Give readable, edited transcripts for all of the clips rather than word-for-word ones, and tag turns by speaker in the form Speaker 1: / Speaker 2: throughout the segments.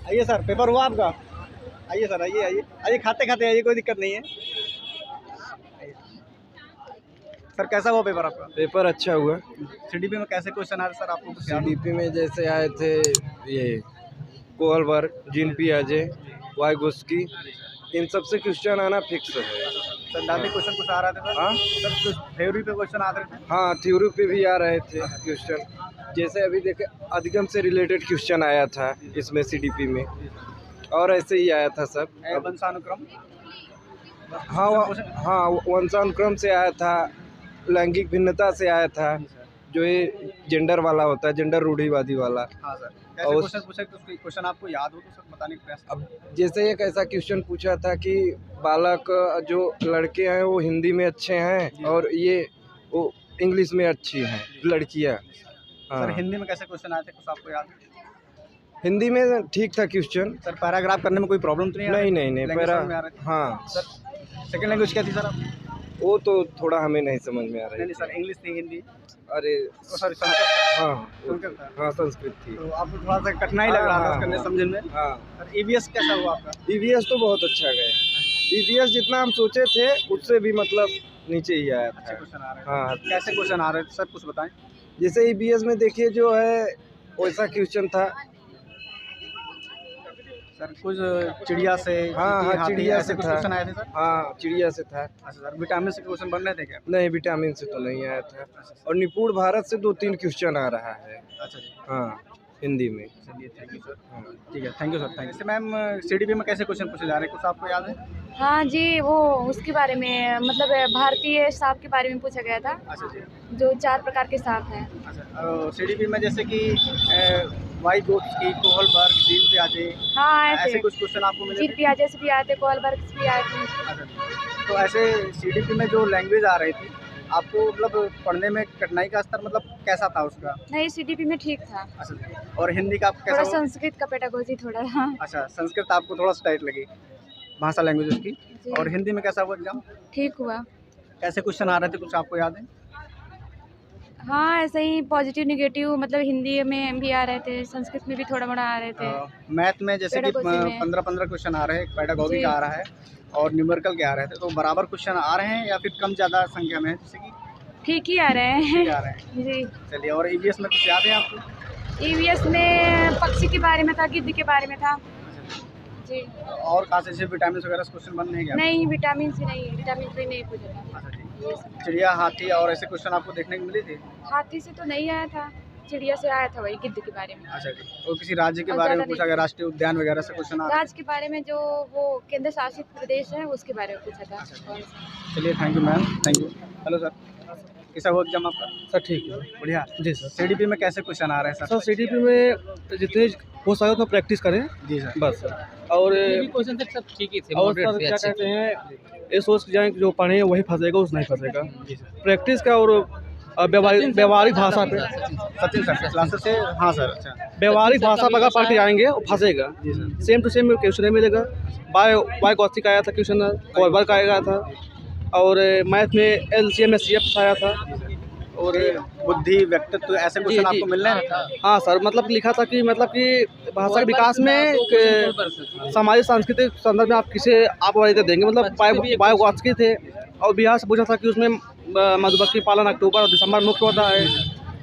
Speaker 1: आइए sir, paper हुआ आपका? आइए सर, आइए आइए आइए, खाते खाते आइए, कोई दिक्कत नहीं है। सर कैसा हुआ पेपर आपका?
Speaker 2: पेपर अच्छा हुआ।
Speaker 1: सीडीपी में कैसे क्वेश्चन आ रहे सर आपको कुछ याद हो?
Speaker 2: सीडीपी में जैसे आए थे ये कोहलबर्ग, जीन पियाजे, वाइगोस्की, इन सब से क्वेश्चन आना फिक्स है।
Speaker 1: सर डायरेक्ट क्वेश्चन कुछ आ रहा था सर?
Speaker 2: हाँ
Speaker 1: सर कुछ थ्योरी पे क्वेश्चन आ रहे थे?
Speaker 2: हाँ, थ्योरी पे भी आ रहे थे क्वेश्चन। जैसे अभी देखे अधिगम से रिलेटेड क्वेश्चन आया था इसमें सीडीपी में, और ऐसे ही आया था सब।
Speaker 1: वंशानुक्रम?
Speaker 2: हाँ हाँ, वंशानुक्रम से आया था, लैंगिक भिन्नता से आया था, जो ये जेंडर वाला होता है, जेंडर रूढ़िवादी वाला।
Speaker 1: हाँ सर, कैसे क्वेश्चन पूछे तो क्वेश्चन आपको याद हो तो सर बताने का प्रयास।
Speaker 2: अब जैसे एक ऐसा क्वेश्चन पूछा था कि बालक जो लड़के हैं वो हिंदी में अच्छे हैं और ये वो इंग्लिश में अच्छी हैं लड़कियां। हाँ,
Speaker 1: सर हिंदी में कैसे क्वेश्चन आए थे कुछ आपको याद है?
Speaker 2: हिंदी में ठीक था क्वेश्चन।
Speaker 1: सर पैराग्राफ करने में कोई प्रॉब्लम तो नहीं आ रही?
Speaker 2: नहीं
Speaker 1: Language
Speaker 2: पैरा
Speaker 1: समझ में आ रहा है?
Speaker 2: हाँ
Speaker 1: सर सेकंड लैंग्वेज क्या थी सर आप?
Speaker 2: वो तो थोड़ा हमें नहीं समझ में आ रही
Speaker 1: नहीं सर, इंग्लिश थी, हिंदी?
Speaker 2: अरे
Speaker 1: सॉरी संस्कृत।
Speaker 2: हाँ
Speaker 1: संस्कृत था।
Speaker 2: हाँ, संस्कृत थी।
Speaker 1: तो आपको थोड़ा सा कठिनाई लग रहा था करने समझने में?
Speaker 2: हाँ,
Speaker 1: सर ईवीएस कैसा हुआ आपका?
Speaker 2: ईवीएस तो बहुत अच्छा गया है। ईवीएस जितना हम सोचे थे उससे भी मतलब नीचे ही आया
Speaker 1: अच्छे
Speaker 2: था।
Speaker 1: क्वेश्चन आ रहे हैं।
Speaker 2: हाँ,
Speaker 1: कैसे क्वेश्चन आ रहे थे सर कुछ बताएं?
Speaker 2: जैसे ईवीएस में देखिए जो है वैसा क्वेश्चन था।
Speaker 1: सर कुछ चिड़िया से,
Speaker 2: हाँ,
Speaker 1: चींटी, हाथी,
Speaker 2: चिड़िया
Speaker 1: ऐसे
Speaker 2: से
Speaker 1: कुछ
Speaker 2: था।
Speaker 1: क्वेश्चन आए थे सर?
Speaker 2: हाँ, चिड़िया से था।
Speaker 1: अच्छा सर, विटामिन से क्वेश्चन बन रहे थे क्या?
Speaker 2: नहीं, विटामिन से तो नहीं आया था। और निपुण भारत से 2-3 क्वेश्चन आ रहा है।
Speaker 1: अच्छा जी,
Speaker 2: हाँ, हिंदी में।
Speaker 1: चलिए थैंक यू सर।
Speaker 2: हाँ।
Speaker 1: ठीक है, thank you sir, thank you. Ma'am CDP में कैसे क्वेश्चन पूछे जा रहे हैं कुछ आपको याद है?
Speaker 3: हाँ जी, वो उसके बारे में मतलब भारतीय सांप के बारे में पूछा गया था,
Speaker 1: अच्छा जी,
Speaker 3: जो 4 प्रकार के सांप हैं।
Speaker 1: अच्छा सीडीपी में जैसे कि वाइगोत्स्की, कोहलबर्ग, जीन पियाजे,
Speaker 3: हाँ आए
Speaker 1: ऐसे
Speaker 3: थे,
Speaker 1: कुछ क्वेश्चन आपको मिले
Speaker 3: जीन
Speaker 1: थे?
Speaker 3: पियाजे से भी आए थे, कोहलबर्ग से भी आए थे।
Speaker 1: अच्छा जी। तो ऐसे सीडीपी में जो लैंग्वेज आ रही थी आपको मतलब पढ़ने में कठिनाई का स्तर मतलब कैसा था उसका?
Speaker 3: नहीं, सीडीपी में ठीक था।
Speaker 1: अच्छा जी। और हिंदी का आपका
Speaker 3: थोड़ा
Speaker 1: कैसा हुआ?
Speaker 3: संस्कृत का पेडागोजी थोड़ा हाँ
Speaker 1: अच्छा, संस्कृत आपको थोड़ा सा टाइट लगी, भाषा लैंग्वेज उसकी।
Speaker 3: जी,
Speaker 1: और हिंदी में कैसा हुआ एग्जाम?
Speaker 3: ठीक हुआ।
Speaker 1: कैसे क्वेश्चन आ रहे थे कुछ आपको याद है?
Speaker 3: हाँ, ऐसे ही पॉजिटिव निगेटिव मतलब हिंदी में भी आ रहे थे, संस्कृत में भी थोड़ा मोड़ा आ रहे थे।
Speaker 1: मैथ में जैसे कि
Speaker 3: पेडागोजी में।
Speaker 1: 15-15 क्वेश्चन आ रहे हैं, पेडागॉजी
Speaker 3: जी।
Speaker 1: का आ रहा है और न्यूमेरिकल के आ रहे थे, तो बराबर क्वेश्चन आ रहे हैं या फिर कम ज़्यादा संख्या में है जैसे कि?
Speaker 3: ठीक ही आ रहे
Speaker 1: ठीक
Speaker 3: हैं।
Speaker 1: आ रहे हैं।
Speaker 3: जी,
Speaker 1: चलिए, और ईवीएस में कुछ याद है आपको?
Speaker 3: ईवीएस में पक्षी के बारे में था, गिद्ध के बारे में था। जी,
Speaker 1: और खास ऐसे विटामिन वगैरह से क्वेश्चन बन नहीं गया?
Speaker 3: नहीं विटामिन सी नहीं, विटामिन सी नहीं पूछा था।
Speaker 1: अच्छा जी। चिड़िया, हाथी और ऐसे क्वेश्चन आपको देखने को मिले थे?
Speaker 3: हाथी से तो नहीं आया था, चिड़िया से आया था वही गिद्ध के बारे में।
Speaker 1: अच्छा जी। और किसी राज्य के
Speaker 3: और
Speaker 1: बारे में
Speaker 3: ज़्यादा
Speaker 1: पूछा गया, राष्ट्रीय उद्यान वगैरह से क्वेश्चन आ रहे
Speaker 3: राज्य के बारे में जो वो केंद्र शासित प्रदेश है उसके बारे में पूछा था।
Speaker 1: हैं? चलिए thank you ma'am, thank you. Hello sir, कैसा हुआ एग्जाम आपका?
Speaker 4: सर ठीक है
Speaker 1: बढ़िया।
Speaker 4: जी सर।
Speaker 1: सीडीपी में कैसे क्वेश्चन आ रहे हैं
Speaker 4: सर
Speaker 1: सर?
Speaker 4: सीडीपी में जितने हो सके उतना प्रैक्टिस करें
Speaker 1: जी सर।
Speaker 4: बस सर। और
Speaker 5: क्वेश्चन सब ठीक ही थे,
Speaker 4: और
Speaker 5: moderate
Speaker 4: सर
Speaker 5: थे,
Speaker 4: क्या
Speaker 5: अच्छे
Speaker 4: कहते हैं, ये सोच के जाएँ कि जो पढ़े हैं वही फंसेगा, उस नहीं फंसेगा।
Speaker 1: जी सर।
Speaker 4: प्रैक्टिस का और व्यवहारिक भाषा पे,
Speaker 1: सचिन सर क्लासेस से? हाँ सर। अच्छा
Speaker 4: व्यवहारिक भाषा पर अगर पढ़ के जाएंगे वो फंसेगा।
Speaker 1: जी sir.
Speaker 4: Same to same question नहीं मिलेगा। वाई का आया था क्वेश्चन, कोहलबर्ग का आया था, और मैथ में LCM SCF आया था।
Speaker 1: और बुद्धि, व्यक्तित्व ऐसे
Speaker 4: जी,
Speaker 1: क्वेश्चन
Speaker 4: जी।
Speaker 1: आपको मिल रहे हैं?
Speaker 4: हाँ सर, मतलब लिखा था कि मतलब कि भाषा के विकास में सामाजिक सांस्कृतिक संदर्भ में आप किसे आप वरीयता देंगे, मतलब वाइगोत्स्की थे। और बिहार से पूछा था कि उसमें मधुमक्खी पालन अक्टूबर और दिसंबर मुख्य होता है,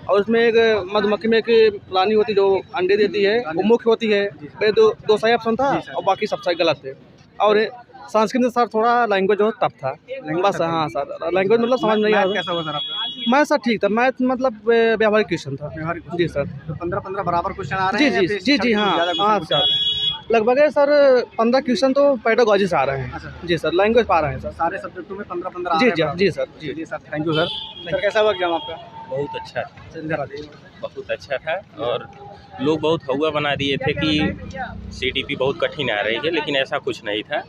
Speaker 4: और उसमें एक मधुमक्खी में एक रानी होती जो अंडे देती है वो मुख्य होती है। ये दो सही ऑप्शन था और बाकी सब सही गलत थे। और संस्कृत में सर थोड़ा लैंग्वेज जो टफ था बस। हाँ सर, लैंग्वेज मतलब समझ नहीं आ
Speaker 1: मैथ
Speaker 4: रहा।
Speaker 1: कैसा हुआ सर आपका?
Speaker 4: मैथ सर ठीक था, मैथ मतलब व्यवहारिक क्वेश्चन था।
Speaker 1: व्यवहारिक
Speaker 4: जी सर।
Speaker 1: तो 15-15 बराबर क्वेश्चन आ रहे
Speaker 4: जी
Speaker 1: हैं या
Speaker 4: जी
Speaker 1: फिर
Speaker 4: जी जी हाँ
Speaker 1: ज़्यादा
Speaker 4: हाँ
Speaker 1: क्वेश्चन
Speaker 4: सर,
Speaker 1: आ रहे हैं?
Speaker 4: लगभग है सर 15 क्वेश्चन तो पेडागोजी से आ रहे हैं।
Speaker 1: अच्छा।
Speaker 4: जी सर, लैंग्वेज पा रहे हैं सर।
Speaker 1: सारे सब्जेक्टों में 15-15 आ
Speaker 4: जी
Speaker 1: रहे
Speaker 4: जी
Speaker 1: हैं?
Speaker 4: जी सर जी।
Speaker 1: जी sir, thank you sir. Sir कैसा हुआ एग्जाम आपका?
Speaker 5: बहुत अच्छा,
Speaker 1: इधर आ जाइए।
Speaker 5: बहुत अच्छा था। और लोग बहुत हौवा बना दिए थे कि सीडीपी बहुत कठिन आ रही है, लेकिन ऐसा कुछ नहीं था,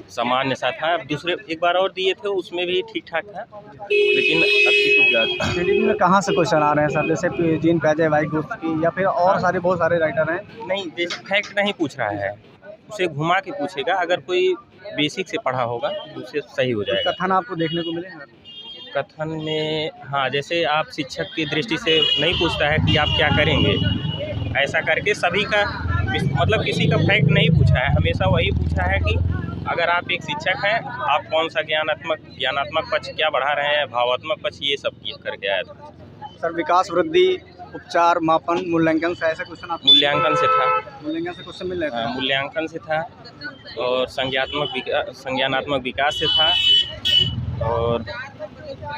Speaker 5: सामान्य सा था। दूसरे एक बार और दिए थे उसमें भी ठीक ठाक था, लेकिन अच्छी कुछ ज़्यादा।
Speaker 1: सीडीपी में कहाँ से क्वेश्चन आ रहे हैं सर, जैसे जीन पियाजे, वाइगोत्स्की या फिर और सारे बहुत सारे राइटर हैं?
Speaker 5: नहीं, बेसिक फैक्ट नहीं पूछ रहा है, उसे घुमा के पूछेगा। अगर कोई बेसिक से पढ़ा होगा तो उसे सही हो जाएगा।
Speaker 1: कथन आपको देखने को मिले हैं?
Speaker 5: कथन में हाँ, जैसे आप शिक्षक की दृष्टि से नहीं पूछता है कि आप क्या करेंगे, ऐसा करके सभी का मतलब किसी का फैक्ट नहीं पूछा है, हमेशा वही पूछा है कि अगर आप एक शिक्षक हैं, आप कौन सा ज्ञानात्मक पक्ष क्या बढ़ा रहे हैं, भावात्मक पक्ष, ये सब करके आया था।
Speaker 1: सर विकास, वृद्धि, उपचार, मापन, मूल्यांकन से ऐसे क्वेश्चन आप
Speaker 5: मूल्यांकन से था,
Speaker 1: मूल्यांकन से क्वेश्चन मिल रहे थे।
Speaker 5: मूल्यांकन से था, और संज्ञानात्मक विकास से था, और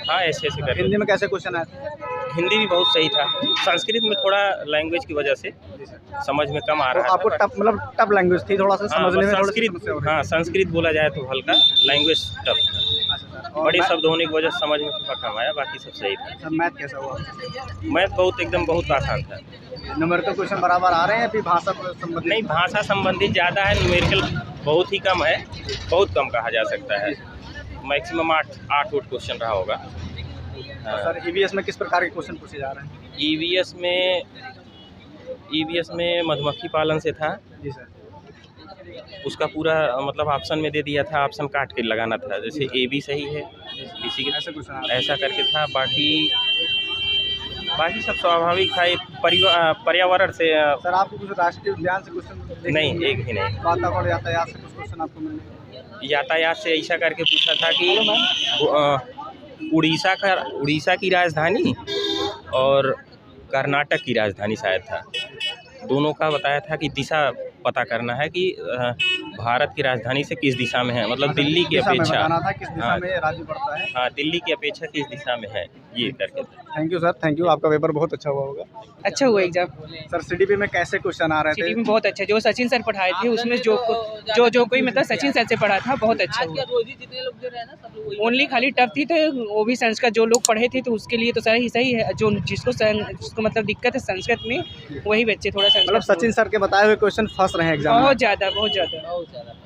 Speaker 5: हाँ ऐसे करके।
Speaker 1: हिंदी में कैसे क्वेश्चन आए थे?
Speaker 5: हिंदी भी बहुत सही था। संस्कृत में थोड़ा लैंग्वेज की वजह से समझ में कम आ
Speaker 1: तो
Speaker 5: रहा
Speaker 1: आपको
Speaker 5: था।
Speaker 1: टफ लैंग्वेज थी, थोड़ा सा
Speaker 5: हाँ,
Speaker 1: समझने में थोड़ी सी
Speaker 5: संस्कृत,
Speaker 1: समस्या हो रही
Speaker 5: हाँ संस्कृत बोला जाए तो हल्का, लैंग्वेज टफ था।
Speaker 1: है। अच्छा सर, और
Speaker 5: बड़े शब्द होने की वजह से समझ में थोड़ा कम आया, बाकी सब सही था।
Speaker 1: सर मैथ कैसा हुआ?
Speaker 5: मैथ बहुत आसान था।
Speaker 1: न्यूमेरिकल क्वेश्चन बराबर आ रहे हैं या फिर भाषा संबंधित?
Speaker 5: नहीं, भाषा संबंधित ज़्यादा है, न्यूमेरिकल बहुत ही कम है, बहुत कम कहा जा सकता है। मैक्सिमम 8 क्वेश्चन रहा होगा।
Speaker 1: सर ईवीएस में किस प्रकार के क्वेश्चन पूछे जा रहे हैं?
Speaker 5: ईवीएस में मधुमक्खी पालन से था।
Speaker 1: जी सर।
Speaker 5: उसका पूरा मतलब ऑप्शन में दे दिया था, ऑप्शन काट के लगाना था, जैसे ए बी सही है, इसी के
Speaker 1: ऐसे क्वेश्चन
Speaker 5: ऐसा करके था। बाकी सब स्वाभाविक था। पर्यावरण से
Speaker 1: सर आपको कुछ राष्ट्रीय उद्यान से क्वेश्चन?
Speaker 5: नहीं, एक भी नहीं।
Speaker 1: वातावरण, यातायात से कुछ क्वेश्चन आपको मिले?
Speaker 5: यातायात से ऐसा करके पूछा था कि उड़ीसा की राजधानी और कर्नाटक की राजधानी शायद था, दोनों का बताया था कि दिशा पता करना है कि भारत की राजधानी से किस दिशा में है, मतलब दिल्ली की अपेक्षा।
Speaker 1: बताना था किस दिशा
Speaker 5: हाँ,
Speaker 1: में राज्य पड़ता है।
Speaker 5: हाँ, दिल्ली की अपेक्षा किस दिशा में है, ये करके।
Speaker 1: Thank you sir, thank you. आपका पेपर बहुत अच्छा हुआ होगा।
Speaker 6: अच्छा हुआ एग्जाम।
Speaker 1: सर सीडीपी में कैसे क्वेश्चन आ रहे थे?
Speaker 6: सिटी में बहुत अच्छा, जो सचिन सर पढ़ाए थे उसमें जो कोई मतलब सचिन सर से पढ़ा था, बहुत अच्छा हुआ। ओनली खाली टफ थी, तो वो भी संस्कृत जो लोग पढ़े थे तो उसके लिए तो सही है। जो जिसको मतलब दिक्कत है संस्कृत में, वही बच्चे थोड़ा
Speaker 1: मतलब
Speaker 6: संस्कृत
Speaker 1: सचिन सर के बताए हुए क्वेश्चन फंस रहे हैं एग्जाम में।
Speaker 6: बहुत ज़्यादा।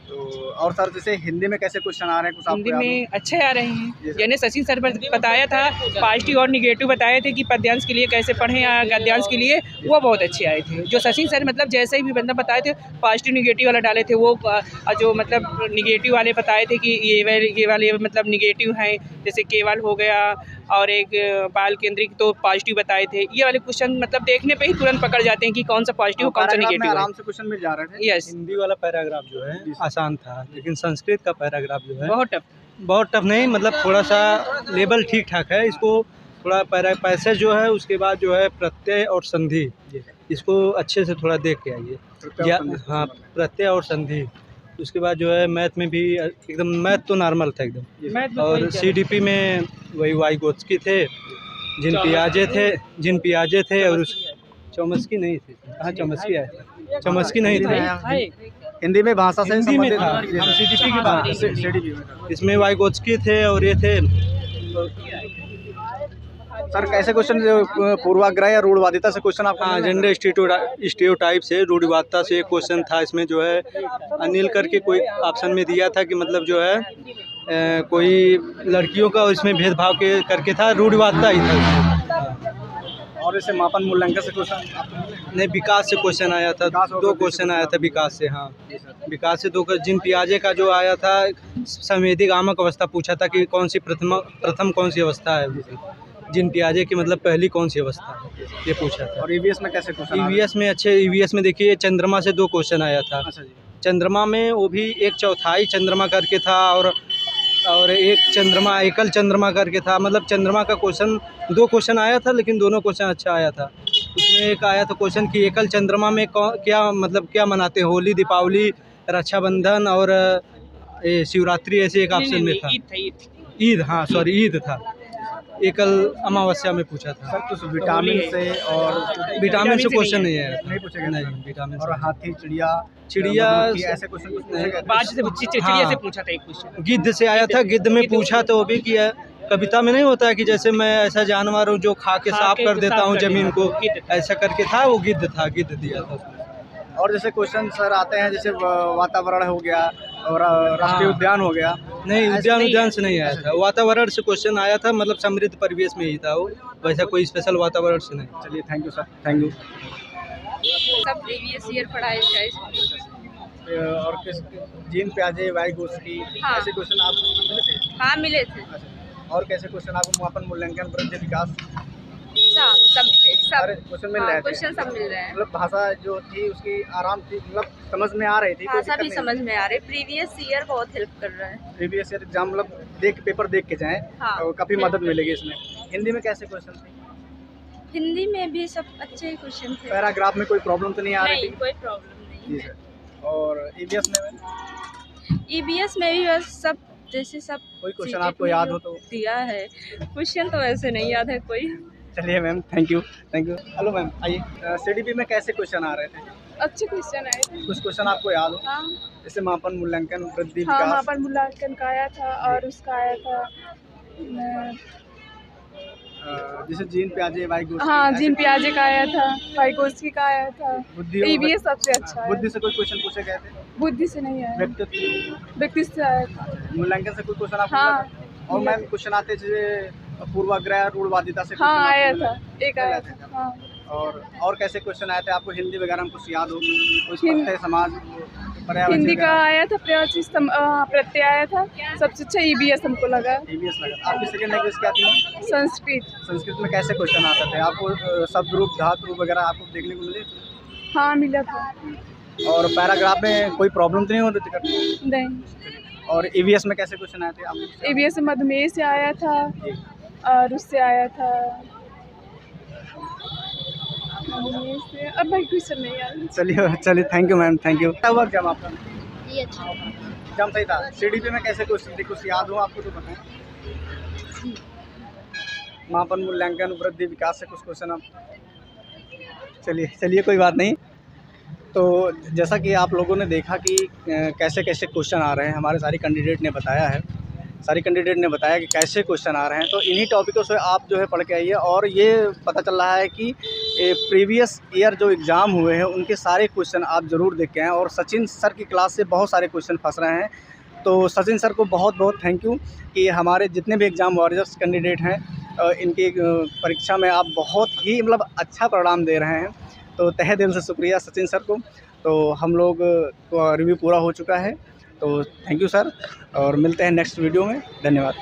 Speaker 1: तो और सर जैसे हिंदी में कैसे क्वेश्चन आ रहे हैं? कुछ आपको
Speaker 6: हिंदी
Speaker 1: याद
Speaker 6: में अच्छे आ रहे हैं।
Speaker 1: सर।
Speaker 6: यानी सचिन सर बताया था, पॉजिटिव और निगेटिव बताए थे कि पद्यांश के लिए कैसे पढ़ें या गद्यांश के लिए, वो बहुत अच्छे आए थे। जो सचिन सर मतलब जैसे भी मतलब बताए थे, पॉजिटिव निगेटिव वाला डाले थे, वो जो मतलब निगेटिव वाले बताए थे कि ये वाले मतलब निगेटिव हैं, जैसे केवल हो गया, और एक बाल केंद्रिक तो पॉजिटिव बताए थे। ये वाले क्वेश्चन मतलब देखने पे ही तुरंत पकड़ जाते हैं कि कौन सा पॉजिटिव कौन सा निगेटिव है।
Speaker 1: आराम से क्वेश्चन मिल जा रहे थे।
Speaker 6: यस,
Speaker 7: हिंदी वाला पैराग्राफ जो है आसान था, लेकिन संस्कृत का पैराग्राफ जो है
Speaker 6: बहुत टफ
Speaker 7: नहीं, मतलब थोड़ा सा लेवल ठीक ठाक है। इसको थोड़ा पैसेज जो है, उसके बाद जो है प्रत्यय और संधि, इसको अच्छे से थोड़ा देख के आइए। हाँ, प्रत्यय और संधि। उसके बाद जो है मैथ में भी एकदम, मैथ तो नॉर्मल था एकदम। और सीडीपी में वही वाइगोत्स्की थे, जिन पियाजे थे और चौमस्की नहीं थे। हाँ, चौमस्की आया था, चौमस्की नहीं था।
Speaker 1: हिंदी में भाषा से
Speaker 7: हिंदी में
Speaker 1: संबंधित
Speaker 7: था,
Speaker 1: था।
Speaker 7: हम सीडीपी की बात कर रहे हैं।
Speaker 1: सीडीपी में
Speaker 7: इसमें वाइगोत्स्की थे और ये थे।
Speaker 1: सर कैसे क्वेश्चन? पूर्वाग्रह या रूढ़वादिता से क्वेश्चन आपको
Speaker 7: हाँ,
Speaker 1: मिल रहे हैं?
Speaker 7: जेंडर स्टीरियोटाइप से, रूढ़िवादिता से एक क्वेश्चन था। इसमें जो है अनिल करके कोई ऑप्शन में दिया था कि मतलब जो है कोई लड़कियों का इसमें भेदभाव के करके था, रूढ़िवादिता ही था।
Speaker 1: और इसे मापन मूल्यांकन से क्वेश्चन
Speaker 7: नहीं, विकास से क्वेश्चन आया था,
Speaker 1: विकास और
Speaker 7: 2
Speaker 1: वृद्धि से
Speaker 7: क्वेश्चन आया था विकास से। हाँ, विकास से 2। जिन पियाजे का जो आया था, संवेदिक आमक अवस्था पूछा था कि कौन सी प्रथम कौन सी अवस्था है, जिन पियाजे की मतलब पहली कौन सी अवस्था है, ये पूछा था।
Speaker 1: और ईवीएस में कैसे क्वेश्चन?
Speaker 7: ईवीएस में ईवीएस में देखिए चंद्रमा से 2 क्वेश्चन आया था।
Speaker 1: अच्छा जी।
Speaker 7: चंद्रमा में वो भी 1/4 चंद्रमा करके था, और एक चंद्रमा एकल चंद्रमा करके था। मतलब चंद्रमा का क्वेश्चन 2 क्वेश्चन आया था, लेकिन दोनों क्वेश्चन अच्छा आया था। उसमें एक आया था क्वेश्चन कि एकल चंद्रमा में क्या मनाते हैं, होली, दीपावली, रक्षाबंधन और शिवरात्रि, ऐसे एक ऑप्शन में था। ईद, हाँ सॉरी, ईद था। एकल अमावस्या में पूछा था।
Speaker 1: सर कुछ विटामिन से और
Speaker 7: विटामिन से क्वेश्चन नहीं आया
Speaker 1: नहीं पूछे गए?
Speaker 7: नहीं, विटामिन
Speaker 1: और हाथी, चिड़िया
Speaker 7: से
Speaker 1: ऐसे क्वेश्चन कुछ पूछे गए?
Speaker 6: चिड़िया से पूछा था एक क्वेश्चन।
Speaker 7: गिद्ध से आया था। गिद्ध में पूछा तो वो भी किया, कविता में नहीं होता है कि जैसे मैं ऐसा जानवर हूँ जो खा के साफ कर देता हूँ जमीन को, ऐसा करके था। वो गिद्ध था, गिद्ध दिया था।
Speaker 1: और जैसे क्वेश्चन सर आते हैं, जैसे वातावरण हो गया और राष्ट्रीय उद्यान हो गया।
Speaker 7: नहीं, उद्यान से नहीं आया था, वातावरण से क्वेश्चन आया था। मतलब समृद्ध परिवेश में ही था वो, वैसा कोई स्पेशल वातावरण से नहीं।
Speaker 1: चलिए, thank you sir, thank you.
Speaker 3: सब प्रीवियस ईयर पढ़ाए जाए।
Speaker 1: और किस जीन प्याजे, वाइगोत्स्की,
Speaker 3: हाँ।
Speaker 1: ऐसे क्वेश्चन आपको मिले थे?
Speaker 3: हाँ, मिले थे।
Speaker 1: अच्छा। और कैसे क्वेश्चन आपको मापन मूल्यांकन, वृद्धि, विकास?
Speaker 3: सब थे।
Speaker 8: थे सब।
Speaker 1: सारे क्वेश्चन मिल रहे थे,
Speaker 8: क्वेश्चन सब मिल रहे हैं।
Speaker 1: मतलब भाषा जो थी उसकी आराम थी, मतलब समझ में आ रही थी, कोई
Speaker 8: भाषा
Speaker 1: दिक्कत
Speaker 8: भी
Speaker 1: नहीं।
Speaker 8: समझ में आ रही। प्रीवियस ईयर बहुत हेल्प कर रहा है।
Speaker 1: प्रीवियस ईयर एग्जाम मतलब पेपर देख के जाएं,
Speaker 8: हाँ।
Speaker 1: और काफ़ी मदद मिलेगी इसमें। हिंदी में कैसे क्वेश्चन थे?
Speaker 8: हिंदी में भी सब अच्छे क्वेश्चन थे।
Speaker 1: पैराग्राफ में कोई प्रॉब्लम तो नहीं आ रही
Speaker 8: नहीं,
Speaker 1: थी?
Speaker 8: कोई प्रॉब्लम नहीं।
Speaker 1: जी सर। और ईवीएस में
Speaker 8: ईबीएस में भी बस सब जैसे सब
Speaker 1: कोई क्वेश्चन
Speaker 8: CTET
Speaker 1: आपको
Speaker 8: में
Speaker 1: याद
Speaker 8: जो
Speaker 1: हो तो?
Speaker 8: दिया है। क्वेश्चन तो वैसे नहीं याद है कोई।
Speaker 1: चलिए ma'am, thank you, thank you. Hello ma'am, आइए। सीडीपी में कैसे क्वेश्चन आ रहे थे?
Speaker 9: अच्छे क्वेश्चन आए थे।
Speaker 1: कुछ क्वेश्चन आपको याद हो?
Speaker 9: हाँ
Speaker 1: जैसे मापन, मूल्यांकन, वृद्धि,
Speaker 9: हाँ,
Speaker 1: विकास।
Speaker 9: मापन मूल्यांकन का आया था और उसका आया था
Speaker 1: जैसे जीन प्याजे, वाइगोत्स्की,
Speaker 9: हाँ,
Speaker 1: ऐसे
Speaker 9: जीन पियाजे का आया था, वाइगोत्स्की का आया था।
Speaker 1: बुद्धि और
Speaker 9: ईवीएस सबसे अच्छा है।
Speaker 1: बुद्धि से कोई क्वेश्चन पूछे गए थे?
Speaker 9: बुद्धि से नहीं आया,
Speaker 1: व्यक्तित्व,
Speaker 9: व्यक्ति से आया था।
Speaker 1: मूल्यांकन से कोई क्वेश्चन आपको
Speaker 9: हाँ।
Speaker 1: मिला था? और मैम क्वेश्चन आते जैसे पूर्वाग्रह, रूढ़वादिता से
Speaker 9: हाँ,
Speaker 1: question
Speaker 9: आया
Speaker 1: आपको मिला?
Speaker 9: था, एक आया था। हाँ,
Speaker 1: और कैसे क्वेश्चन आए थे आपको हिंदी वगैरह में कुछ याद हो? कुछ
Speaker 9: हिंदी-
Speaker 1: प्रत्यय, समाज, पर्यायवाची
Speaker 9: हिंदी का
Speaker 1: वगैरह?
Speaker 9: आया था, प्रत्यय आया था। सबसे अच्छा ईवीएस हमको लगा।
Speaker 1: EVS लगा। आपकी सेकंड लैंग्वेज क्या थी?
Speaker 9: संस्कृत।
Speaker 1: संस्कृत में कैसे क्वेश्चन आते थे आपको? शब्द रूप, धातु रूप वगैरह आपको देखने को मिले?
Speaker 9: हाँ, मिला था।
Speaker 1: और पैराग्राफ में कोई प्रॉब्लम तो नहीं हो रही थी?
Speaker 9: नहीं,
Speaker 1: और EVS में कैसे क्वेश्चन आए थे आपको?
Speaker 9: ईवीएस से मधुमेह से आया था और उससे आया था मधुमेह से। अब भाई क्वेश्चन नहीं आया।
Speaker 1: चलिए, thank you ma'am, thank you. क्या हुआ एग्जाम आपका?
Speaker 8: ये अच्छा।
Speaker 1: एग्जाम सही था। सीडीपी में कैसे क्वेश्चन थे, कुछ याद हो आपको तो बताएं। मापन, मूल्यांकन, वृद्धि, विकास से कुछ क्वेश्चन आप? चलिए कोई बात नहीं। तो जैसा कि आप लोगों ने देखा कि कैसे कैसे क्वेश्चन आ रहे हैं, हमारे सारे कैंडिडेट ने बताया है, कि कैसे क्वेश्चन आ रहे हैं। तो इन्हीं टॉपिकों से आप जो है पढ़ के आइए। और ये पता चल रहा है कि प्रीवियस ईयर जो एग्ज़ाम हुए हैं उनके सारे क्वेश्चन आप ज़रूर देख के आएँ। और सचिन सर की क्लास से बहुत सारे क्वेश्चन फंस रहे हैं। तो सचिन सर को बहुत बहुत थैंक यू कि हमारे जितने भी एग्ज़ाम वॉरियर्स कैंडिडेट हैं इनकी परीक्षा में आप बहुत ही मतलब अच्छा परिणाम दे रहे हैं। तो तहे दिल से शुक्रिया सचिन सर को। तो हम लोग रिव्यू पूरा हो चुका है। तो थैंक यू सर, और मिलते हैं नेक्स्ट वीडियो में। धन्यवाद।